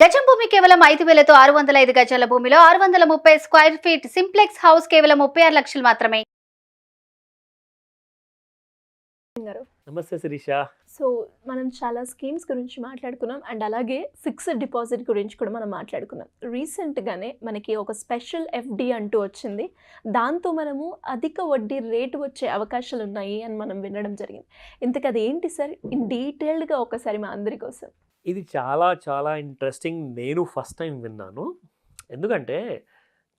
గజం భూమి కేవలం 5,000తో 605 గజాల భూమిలో 630 స్క్వేర్ ఫీట్ సింప్లెక్స్ హౌస్ కేవలం 36 లక్షలు మాత్రమే. నమస్తే శిరీష. సో మనం చాలా స్కీమ్స్ గురించి మాట్లాడుకున్నాం అండ్ అలాగే ఫిక్స్డ్ డిపాజిట్ గురించి కూడా మనం మాట్లాడుకున్నాం. రీసెంట్గానే మనకి ఒక స్పెషల్ ఎఫ్డి అంటూ వచ్చింది. దాంతో మనము అధిక వడ్డీ రేటు వచ్చే అవకాశాలు ఉన్నాయి అని మనం వినడం జరిగింది. ఇంతకు అది ఏంటి సార్, ఇన్ డీటెయిల్డ్గా ఒకసారి మా అందరి కోసం. ఇది చాలా చాలా ఇంట్రెస్టింగ్. నేను ఫస్ట్ టైం విన్నాను. ఎందుకంటే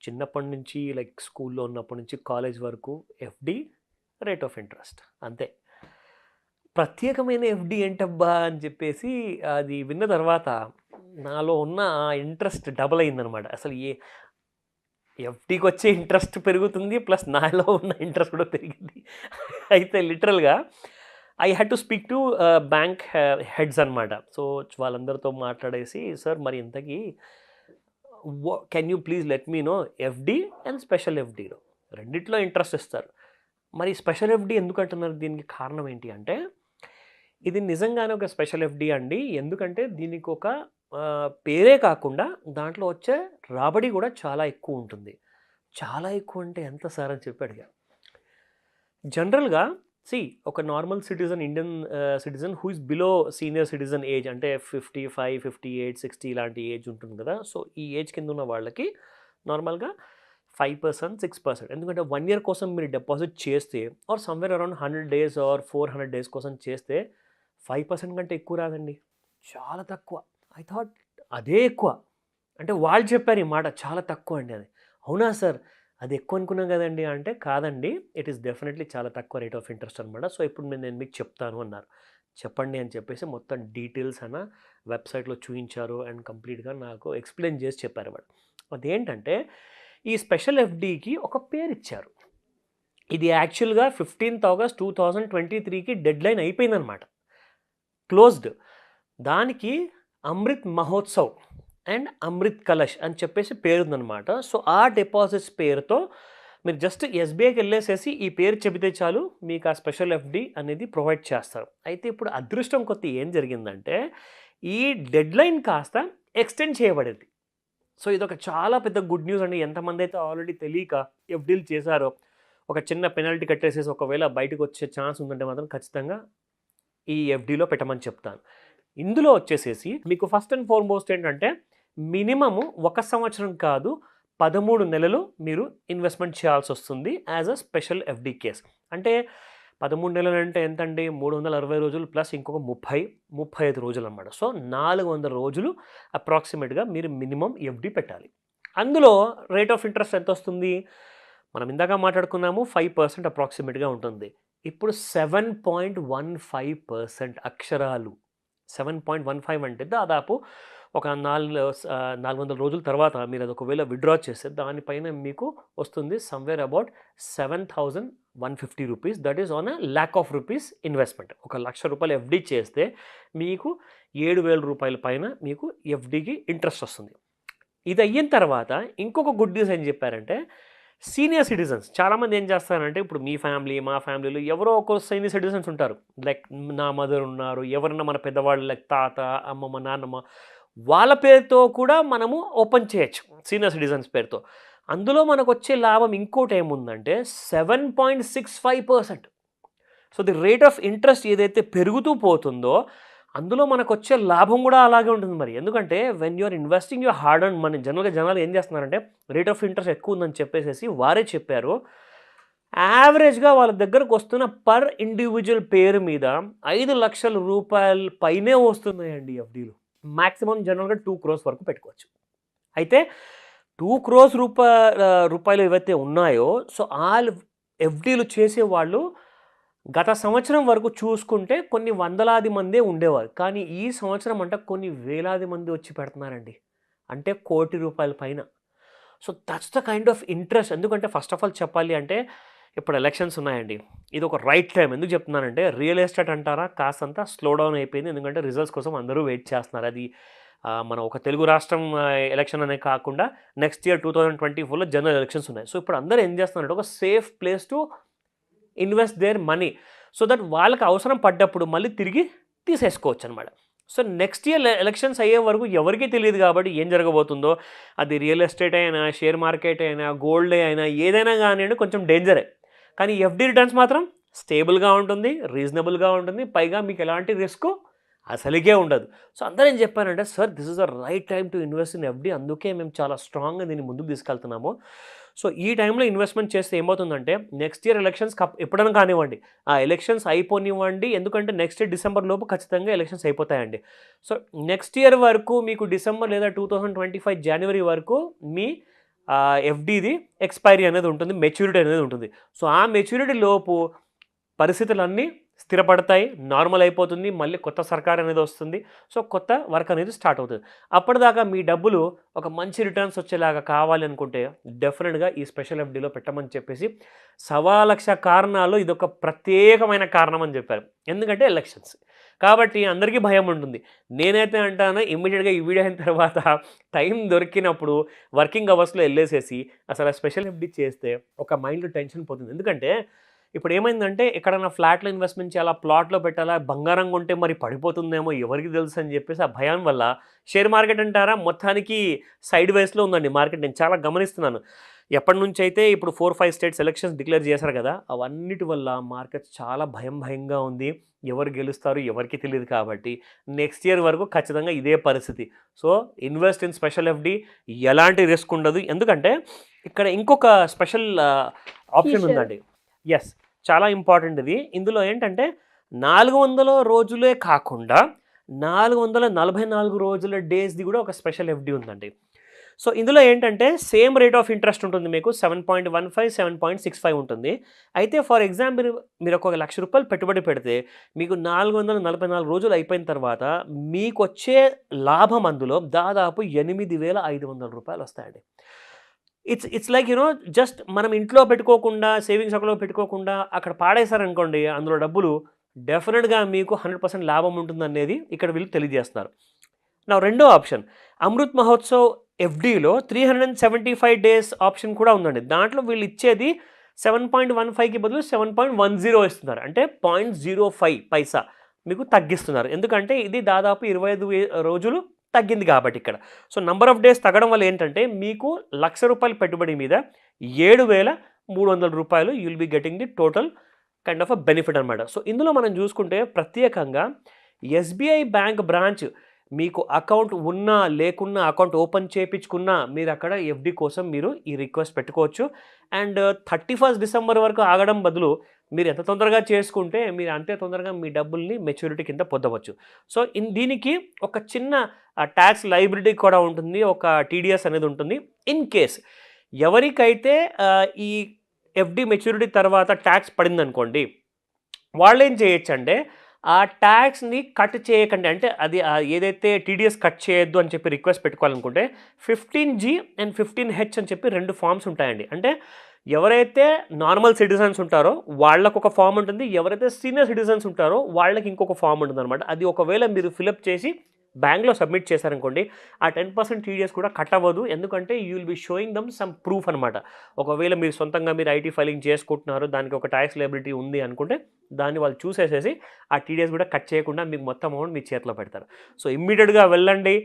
చిన్నప్పటి నుంచి లైక్ స్కూల్లో ఉన్నప్పటి నుంచి కాలేజ్ వరకు ఎఫ్డి, రేట్ ఆఫ్ ఇంట్రెస్ట్ అంతే. ప్రత్యేకమైన ఎఫ్డి ఏంటబ్బా అని చెప్పేసి అది విన్న తర్వాత నాలో ఉన్న ఇంట్రెస్ట్ డబుల్ అయిందనమాట. అసలు ఎఫ్డికి వచ్చే ఇంట్రెస్ట్ పెరుగుతుంది, ప్లస్ నాలో ఉన్న ఇంట్రెస్ట్ కూడా పెరిగింది. అయితే లిటరల్గా I had to speak to bank heads అనమాట. సో వాళ్ళందరితో మాట్లాడేసి, సార్ మరి ఇంతకీ can you please let me know FD and special ఎఫ్డిలో రెండిట్లో ఇంట్రెస్ట్ ఇస్తారు, మరి స్పెషల్ ఎఫ్డి ఎందుకు అంటున్నారు, దీనికి కారణం ఏంటి అంటే ఇది నిజంగానే ఒక స్పెషల్ ఎఫ్డి అండి. ఎందుకంటే దీనికి ఒక పేరే కాకుండా దాంట్లో వచ్చే రాబడి కూడా చాలా ఎక్కువ ఉంటుంది. చాలా ఎక్కువ అంటే ఎంత సార్ అని చెప్పి అడిగా. జనరల్గా ఒక normal citizen, Indian citizen who is below senior citizen age, అంటే 55, 58, 60 ఇలాంటి ఏజ్ ఉంటుంది కదా. సో ఈ ఏజ్ కింద ఉన్న వాళ్ళకి నార్మల్గా 5%, 6%. ఎందుకంటే 1 year కోసం మీరు డిపాజిట్ చేస్తే or somewhere around 100 days or 400 days కోసం చేస్తే 5% కంటే ఎక్కువ రాదండి, చాలా తక్కువ. ఐ థాట్ అదే ఎక్కువ. అంటే వాళ్ళు చెప్పారు ఈ మాట, చాలా తక్కువ అండి అది. అవునా సార్, అది ఎక్కువ అనుకున్నాం కదండి అంటే, కాదండి, ఇట్ ఈస్ డెఫినెట్లీ చాలా తక్కువ రేట్ ఆఫ్ ఇంట్రెస్ట్ అనమాట. సో ఇప్పుడు నేను మీకు చెప్తాను అన్నారు. చెప్పండి అని చెప్పేసి మొత్తం డీటెయిల్స్ అన్న వెబ్సైట్లో చూపించారు అండ్ కంప్లీట్గా నాకు ఎక్స్ప్లెయిన్ చేసి చెప్పారు వాడు. అదేంటంటే ఈ స్పెషల్ ఎఫ్డికి ఒక పేరు ఇచ్చారు. ఇది యాక్చువల్గా 15th August 2023కి డెడ్ లైన్ అయిపోయిందనమాట, క్లోజ్డ్. దానికి అమృత్ మహోత్సవ్ అండ్ అమృత్ కలష్ అని చెప్పేసి పేరుందనమాట. సో ఆ డిపాజిట్స్ పేరుతో మీరు జస్ట్ ఎస్బీఐకి వెళ్ళేసేసి ఈ పేరు చెబితే చాలు, మీకు ఆ స్పెషల్ ఎఫ్డి అనేది ప్రొవైడ్ చేస్తారు. అయితే ఇప్పుడు అదృష్టం కొద్ది ఏం జరిగిందంటే ఈ డెడ్ లైన్ కాస్త ఎక్స్టెండ్ చేయబడింది. సో ఇది ఒక చాలా పెద్ద గుడ్ న్యూస్ అండి. ఎంతమంది అయితే ఆల్రెడీ తెలియక ఎఫ్డీలు చేశారో, ఒక చిన్న పెనాల్టీ కట్టేసేసి ఒకవేళ బయటకు వచ్చే ఛాన్స్ ఉందంటే మాత్రం ఖచ్చితంగా ఈ ఎఫ్డీలో పెట్టమని చెప్తాను. ఇందులో వచ్చేసేసి మీకు ఫస్ట్ అండ్ ఫార్మోస్ట్ ఏంటంటే మినిమము 1 సంవత్సరం కాదు 13 నెలలు మీరు ఇన్వెస్ట్మెంట్ చేయాల్సి వస్తుంది as a special FD case. అంటే 13 నెలలు అంటే ఎంతండి, 360 రోజులు ప్లస్ ఇంకొక 35 రోజులు అనమాట. సో 400 రోజులు అప్రాక్సిమేట్గా మీరు మినిమం ఎఫ్డి పెట్టాలి. అందులో రేట్ ఆఫ్ ఇంట్రెస్ట్ ఎంత వస్తుంది, మనం ఇందాక మాట్లాడుకున్నాము 5% అప్రాక్సిమేట్గా ఉంటుంది. ఇప్పుడు 7.15% అక్షరాలు. 7.15 అంటే దాదాపు ఒక 400 రోజుల తర్వాత మీరు అది ఒకవేళ విత్డ్రా చేస్తే దానిపైన మీకు వస్తుంది somewhere about 7,150 rupees. That is on ₹1,00,000 investment. 1,00,000 రూపాయలు ఎఫ్డి చేస్తే మీకు 7,000 రూపాయల పైన మీకు ఎఫ్డికి ఇంట్రెస్ట్ వస్తుంది. ఇది అయిన తర్వాత ఇంకొక గుడ్ న్యూస్ ఏం చెప్పారంటే, సీనియర్ సిటిజన్స్ చాలామంది ఏం చేస్తారంటే, ఇప్పుడు మీ ఫ్యామిలీ, మా ఫ్యామిలీలో ఎవరో ఒక సీనియర్ సిటిజన్స్ ఉంటారు. లైక్ నా మదర్ ఉన్నారు, ఎవరన్నా మన పెద్దవాళ్ళు లైక్ తాత, అమ్మమ్మ, నాన్నమ్మ, వాళ్ళ పేరుతో కూడా మనము ఓపెన్ చేయొచ్చు సీనియర్ సిటిజన్స్ పేరుతో. అందులో మనకు వచ్చే లాభం ఇంకోటి ఏముందంటే 7.65%. So the rate of interest ఏదైతే పెరుగుతూ పోతుందో అందులో మనకు వచ్చే లాభం కూడా అలాగే ఉంటుంది. మరి ఎందుకంటే when you're investing your hard and money, జనరల్గా జనాలు ఏం చేస్తున్నారంటే రేట్ ఆఫ్ ఇంట్రెస్ట్ ఎక్కువ ఉందని చెప్పేసి వారే చెప్పారు. యావరేజ్గా వాళ్ళ దగ్గరకు వస్తున్న పర్ ఇండివిజువల్ పేరు మీద 5 లక్షల రూపాయల పైనే వస్తున్నాయండి ఎఫ్డీలు. మ్యాక్సిమం జనరల్గా 2 crores వరకు పెట్టుకోవచ్చు. అయితే 2 crores రూపాయలు ఏవైతే ఉన్నాయో, సో ఆ ఎఫ్డీలు చేసేవాళ్ళు గత సంవత్సరం వరకు చూసుకుంటే కొన్ని వందలాది మందే ఉండేవారు. కానీ ఈ సంవత్సరం అంటే కొన్ని వేలాది మంది వచ్చి పెడుతున్నారండి, అంటే ₹1,00,00,000 పైన. So that's the kind of interest. ఎందుకంటే ఫస్ట్ ఆఫ్ ఆల్ చెప్పాలి అంటే ఇప్పుడు ఎలక్షన్స్ ఉన్నాయండి, ఇది ఒక రైట్ టైం. ఎందుకు చెప్తున్నానంటే రియల్ ఎస్టేట్ అంటారా కాస్తంత స్లో డౌన్ అయిపోయింది. ఎందుకంటే రిజల్ట్స్ కోసం అందరూ వెయిట్ చేస్తున్నారు. అది మన ఒక తెలుగు రాష్ట్రం ఎలక్షన్ అనే కాకుండా నెక్స్ట్ ఇయర్ 2024లో జనరల్ ఎలక్షన్స్ ఉన్నాయి. సో ఇప్పుడు అందరూ ఏం చేస్తున్నారంటే ఒక safe place to invest their money, so that వాళ్ళకి అవసరం పడ్డప్పుడు మళ్ళీ తిరిగి తీసేసుకోవచ్చు అనమాట. సో నెక్స్ట్ ఇయర్ ఎలక్షన్స్ అయ్యే వరకు ఎవరికీ తెలియదు కాబట్టి ఏం జరగబోతుందో. అది రియల్ ఎస్టేట్ అయినా, షేర్ మార్కెట్ అయినా, గోల్డ్ అయినా ఏదైనా కానివ్వండి కొంచెం డేంజరే. కానీ ఎఫ్‌డి రిటర్న్స్ మాత్రం స్టేబుల్‌గా ఉంటుంది, రీజనబుల్‌గా ఉంటుంది. పైగా మీకు ఎలాంటి రిస్క్ అసలుకే ఉండదు. సో అందరూ ఏం చెప్పారంటే, "sir this is the right time to invest in FD. అందుకే మేము చాలా స్ట్రాంగ్‌గా దీన్ని ముందుకు తీసుకెళ్తున్నాము. సో ఈ టైంలో ఇన్వెస్ట్‌మెంట్ చేస్తే ఏమవుతుందంటే నెక్స్ట్ ఇయర్ ఎలక్షన్స్ ఎప్పుడైనా కానివ్వండి, ఆ ఎలక్షన్స్ అయిపోనివ్వండి. ఎందుకంటే నెక్స్ట్ ఇయర్ డిసెంబర్ లోపు ఖచ్చితంగా ఎలక్షన్స్ అయిపోతాయండి. సో నెక్స్ట్ ఇయర్ వరకు మీకు డిసెంబర్ లేదా 2025 జనవరి వరకు మీ ఎఫ్‌డిది ఎక్స్‌పైరీ అనేది ఉంటుంది. మెచ్యూరిటీ అనేది ఉంటుంది. సో ఆ మెచ్యూరిటీ లోపు పరిస్థితులన్నీ స్థిరపడతాయి, నార్మల్ అయిపోతుంది. మళ్ళీ కొత్త సర్కార్ అనేది వస్తుంది. సో కొత్త వర్క్ అనేది స్టార్ట్ అవుతుంది. అప్పటిదాకా మీ డబ్బులు ఒక మంచి రిటర్న్స్ వచ్చేలాగా కావాలి అనుకుంటే డెఫినెట్‌గా ఈ స్పెషల్ ఎఫ్‌డిలో పెట్టమని చెప్పేసి 1,00,000 కారణాలు ఇదొక ప్రత్యేకమైన కారణం అని చెప్పారు. ఎందుకంటే ఎలక్షన్స్. కాబట్టి అందరికీ భయం ఉంటుంది. నేనైతే అంటాను ఇమ్మీడియేట్‌గా ఈ వీడియో అయిన తర్వాత టైం దొరికినప్పుడు వర్కింగ్ అవర్స్‌లో ఎళ్ళేసేసి అసలు ఆ స్పెషల్ ఎఫ్‌డి చేస్తే ఒక మైండ్‌లో టెన్షన్ పోతుంది. ఎందుకంటే ఇప్పుడు ఏమైందంటే ఎక్కడైనా ఫ్లాట్‌లో ఇన్వెస్ట్‌మెంట్ చేయాలా, ప్లాట్‌లో పెట్టాలా, బంగారం కొంటే మరి పడిపోతుందేమో ఎవరికి తెలుసు అని చెప్పేసి ఆ భయం వల్ల షేర్ మార్కెట్ అంటారా మొత్తానికి సైడ్ వేస్‌లో ఉందండి మార్కెట్. నేను చాలా గమనిస్తున్నాను. ఎప్పటినుంచైతే ఇప్పుడు 4, 5 స్టేట్స్ ఎలక్షన్స్ డిక్లేర్ చేశారు కదా! అవన్నిటి వల్ల మార్కెట్ చాలా భయంగా ఉంది. ఎవరు గెలుస్తారు ఎవరికీ తెలీదు కాబట్టి నెక్స్ట్ ఇయర్ వరకు ఖచ్చితంగా ఇదే పరిస్థితి. So invest in special FD ఎలాంటి రిస్క్ ఉండదు. ఎందుకంటే ఇక్కడ ఇంకొక స్పెషల్ ఆప్షన్ ఫీచర్. ఉందండి. యెస్. చాలా ఇంపార్టెంట్ ఇది. ఇందులో ఏంటంటే 400 రోజులే కాకుండా 444 రోజుల డేస్‌ది కూడా ఒక స్పెషల్ ఎఫ్‌డి ఉందండి. సో ఇందులో ఏంటంటే సేమ్ రేట్ ఆఫ్ ఇంట్రెస్ట్ ఉంటుంది మీకు 7.15, 7.65 ఉంటుంది. అయితే ఫర్ ఎగ్జాంపుల్ మీరు ఒక ₹1,00,000 పెట్టుబడి పెడితే మీకు 444 రోజులు అయిపోయిన తర్వాత మీకొచ్చే లాభం అందులో దాదాపు ₹8,500 వస్తాయండి. ఇట్స్ లైక్ జస్ట్ మనం ఇంట్లో పెట్టుకోకుండా, సేవింగ్స్ అకౌంట్‌లో పెట్టుకోకుండా అక్కడ పాడేశారనుకోండి అందులో డబ్బులు డెఫినిట్‌గా మీకు 100% లాభం ఉంటుందనేది ఇక్కడ వీళ్ళు తెలియజేస్తున్నారు. నా రెండో ఆప్షన్ అమృత్ మహోత్సవ్ ఎఫ్‌డిలో 375 డేస్ ఆప్షన్ కూడా ఉందండి. దాంట్లో వీళ్ళు ఇచ్చేది 7.15కి బదులు 7.10 ఇస్తున్నారు. అంటే 0.05 పైసా మీకు తగ్గిస్తున్నారు. ఎందుకంటే ఇది దాదాపు 25 రోజులు తగ్గింది కాబట్టి ఇక్కడ. సో నంబర్ ఆఫ్ డేస్ తగ్గడం వల్ల ఏంటంటే మీకు ₹1,00,000 పెట్టుబడి మీద ₹7,300 you will be getting the total kind of a benefit అనమాట. సో ఇందులో మనం చూసుకుంటే ప్రత్యేకంగా ఎస్‌బీఐ బ్యాంక్ బ్రాంచ్ మీకు అకౌంట్ ఉన్నా లేకున్నా అకౌంట్ ఓపెన్ చేయించుకున్నా మీరు అక్కడ ఎఫ్‌డి కోసం మీరు ఈ రిక్వెస్ట్ పెట్టుకోవచ్చు. అండ్ 31 డిసెంబర్ వరకు ఆగడం బదులు మీరు ఎంత తొందరగా చేసుకుంటే మీరు అంతే తొందరగా మీ డబ్బుల్ని మెచ్యూరిటీ కింద పొందవచ్చు. సో దీనికి ఒక చిన్న ట్యాక్స్ లయబిలిటీ కూడా ఉంటుంది. ఒక టీడీఎస్ అనేది ఉంటుంది. ఇన్ కేస్ ఎవరికైతే ఈ ఎఫ్‌డి మెచ్యూరిటీ తర్వాత ట్యాక్స్ పడిందనుకోండి, వాళ్ళేం చేయొచ్చంటే ఆ ట్యాక్స్‌ని కట్ చేయకండి. అంటే అది ఏదైతే టీడీఎస్ కట్ చేయొద్దు అని చెప్పి రిక్వెస్ట్ పెట్టుకోవాలనుకుంటే 15G అండ్ 15H అని చెప్పి 2 ఫార్మ్స్ ఉంటాయండి. అంటే ఎవరైతే నార్మల్ సిటిజన్స్ ఉంటారో వాళ్ళకొక ఫార్మ్ ఉంటుంది. ఎవరైతే సీనియర్ సిటిజన్స్ ఉంటారో వాళ్ళకి ఇంకొక ఫార్మ్ ఉంటుందన్నమాట. అది ఒకవేళ మీరు ఫిలప్ చేసి బ్యాంక్‌లో సబ్మిట్ చేశారనుకోండి ఆ 10% టీడీఎస్ కూడా కట్ అవ్వదు. ఎందుకంటే you will be sowing dum some proof అనమాట. ఒకవేళ మీరు సొంతంగా మీరు ఐటీ ఫైలింగ్ చేసుకుంటున్నారు, దానికి ఒక ట్యాక్స్ లయబిలిటీ ఉంది అనుకుంటే దాన్ని వాళ్ళు చూసేసేసి ఆ టీడీఎస్ కూడా కట్ చేయకుండా మీకు మొత్తం అమౌంట్ మీ చేతిలో పెడతారు. సో ఇమ్మీడియట్‌గా వెళ్ళండి.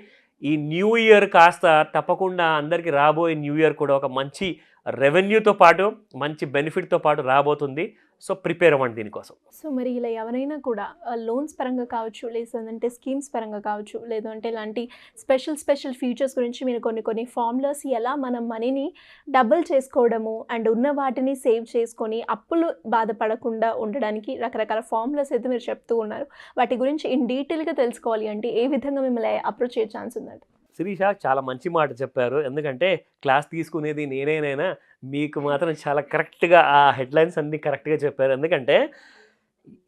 ఈ న్యూ ఇయర్ కాస్త తప్పకుండా అందరికీ రాబోయే న్యూ ఇయర్ కూడా ఒక మంచి రెవెన్యూతో పాటు మంచి బెనిఫిట్‌తో పాటు రాబోతుంది. సో ప్రిపేర్ అవ్వండి దీనికోసం. సో మరి ఇలా ఎవరైనా కూడా లోన్స్ పరంగా కావచ్చు, లేదంటే స్కీమ్స్ పరంగా కావచ్చు, లేదంటే ఇలాంటి స్పెషల్ ఫీచర్స్ గురించి మీరు కొన్ని ఫార్ములాస్ ఎలా మనం మనీని డబుల్ చేసుకోవడము అండ్ ఉన్న వాటిని సేవ్ చేసుకొని అప్పులు బాధపడకుండా ఉండడానికి రకరకాల ఫార్ములాస్ అయితే మీరు చెప్తూ ఉన్నారు. వాటి గురించి ఇన్ డీటెయిల్‌గా తెలుసుకోవాలి అంటే ఏ విధంగా మిమ్మల్ని అప్రోచ్ అయ్యే ఛాన్స్ ఉందండి? శిరీష చాలా మంచి మాట చెప్పారు. ఎందుకంటే క్లాస్ తీసుకునేది నేనైనా మీకు మాత్రం చాలా కరెక్ట్‌గా ఆ హెడ్‌లైన్స్ అన్నీ కరెక్ట్‌గా చెప్పారు. ఎందుకంటే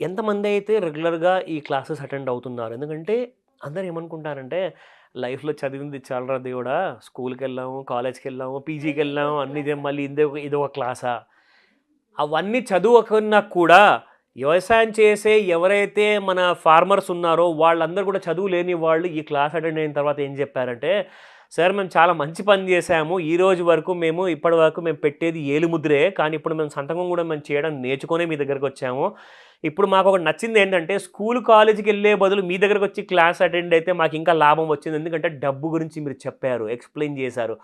ఎంతమంది అయితే రెగ్యులర్‌గా ఈ క్లాసెస్ అటెండ్ అవుతున్నారు. ఎందుకంటే అందరూ ఏమనుకుంటారంటే లైఫ్‌లో చదివింది చాలరా దేవుడా, స్కూల్‌కెళ్ళాము, కాలేజ్‌కెళ్ళాము, పీజీకెళ్ళాము అన్నీ మళ్ళీ ఇదొక క్లాసా? అవన్నీ చదువుకున్నా కూడా వ్యవసాయం చేసే ఎవరైతే మన ఫార్మర్స్ ఉన్నారో వాళ్ళందరూ కూడా చదువు లేని వాళ్ళు ఈ క్లాస్ అటెండ్ అయిన తర్వాత ఏం చెప్పారంటే, సార్ మేము చాలా మంచి పని చేశాము, ఈ రోజు వరకు మేము ఇప్పటి వరకు మేము పెట్టేది ఏలుముద్రే, కానీ ఇప్పుడు మేము సంతకం కూడా మేము చేయడం నేర్చుకునే మీ దగ్గరకు వచ్చాము. ఇప్పుడు మాకు ఒకటి నచ్చింది ఏంటంటే స్కూల్ కాలేజీకి వెళ్ళే బదులు మీ దగ్గరకు వచ్చి క్లాస్ అటెండ్ అయితే మాకు ఇంకా లాభం వచ్చింది, ఎందుకంటే డబ్బు గురించి మీరు చెప్పారు, ఎక్స్ప్లెయిన్ చేశారు.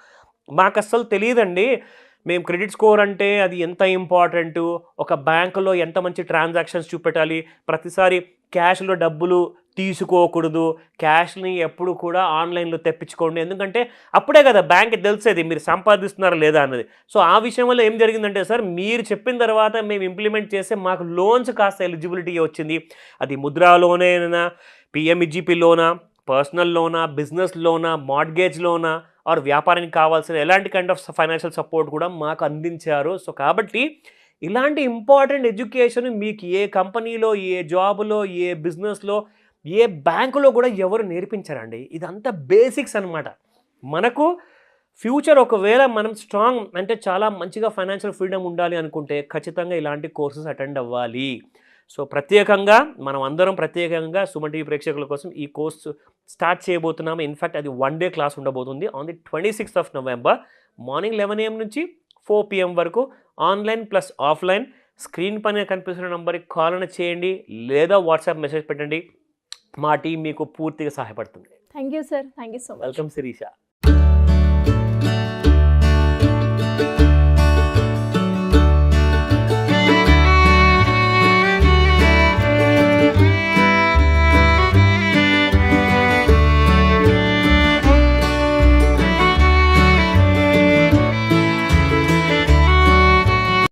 మాకు అస్సలు తెలియదండి మేము క్రెడిట్ స్కోర్ అంటే అది ఎంత ఇంపార్టెంటు, ఒక బ్యాంకులో ఎంత మంచి ట్రాన్సాక్షన్స్ చూపెట్టాలి, ప్రతిసారి క్యాష్లో డబ్బులు తీసుకోకూడదు, క్యాష్ని ఎప్పుడు కూడా ఆన్లైన్లో తెప్పించుకోండి, ఎందుకంటే అప్పుడే కదా బ్యాంక్కి తెలిసేది మీరు సంపాదిస్తున్నారా లేదా అన్నది. సో ఆ విషయం వల్ల ఏం జరిగిందంటే సార్ మీరు చెప్పిన తర్వాత మేము ఇంప్లిమెంట్ చేస్తే మాకు లోన్స్ కాస్త ఎలిజిబిలిటీ వచ్చింది. అది ముద్రా లోనేనా, పిఎంఈజీపీ లోనా, పర్సనల్ లోనా, బిజినెస్ లోనా, మార్ట్గేజ్ లోనా, ఆర్ వ్యాపారానికి కావాల్సిన ఎలాంటి కైండ్ ఆఫ్ ఫైనాన్షియల్ సపోర్ట్ కూడా మాకు అందించారు. సో కాబట్టి ఇలాంటి ఇంపార్టెంట్ ఎడ్యుకేషన్ మీకు ఏ కంపెనీలో, ఏ జాబులో, ఏ బిజినెస్లో, ఏ బ్యాంకులో కూడా ఎవరు నేర్పించారండి. ఇదంతా బేసిక్స్ అనమాట. మనకు ఫ్యూచర్ ఒకవేళ మనం స్ట్రాంగ్ అంటే చాలా మంచిగా ఫైనాన్షియల్ ఫ్రీడమ్ ఉండాలి అనుకుంటే ఖచ్చితంగా ఇలాంటి కోర్సెస్ అటెండ్ అవ్వాలి. సో ప్రత్యేకంగా మనం అందరం ప్రత్యేకంగా సుమన్ టీవీ ప్రేక్షకుల కోసం ఈ కోర్సు స్టార్ట్ చేయబోతున్నాము. ఇన్ఫ్యాక్ట్ అది 1 డే క్లాస్ ఉండబోతుంది on the 26th November morning 11 AM నుంచి 4 PM వరకు, ఆన్లైన్ ప్లస్ ఆఫ్లైన్. స్క్రీన్ పైన కనిపిస్తున్న నంబర్కి కాల్ చేయండి లేదా వాట్సాప్ మెసేజ్ పెట్టండి, మా టీం మీకు పూర్తిగా సహాయపడుతుంది. Thank you sir, thank you so much. Welcome Sirisha.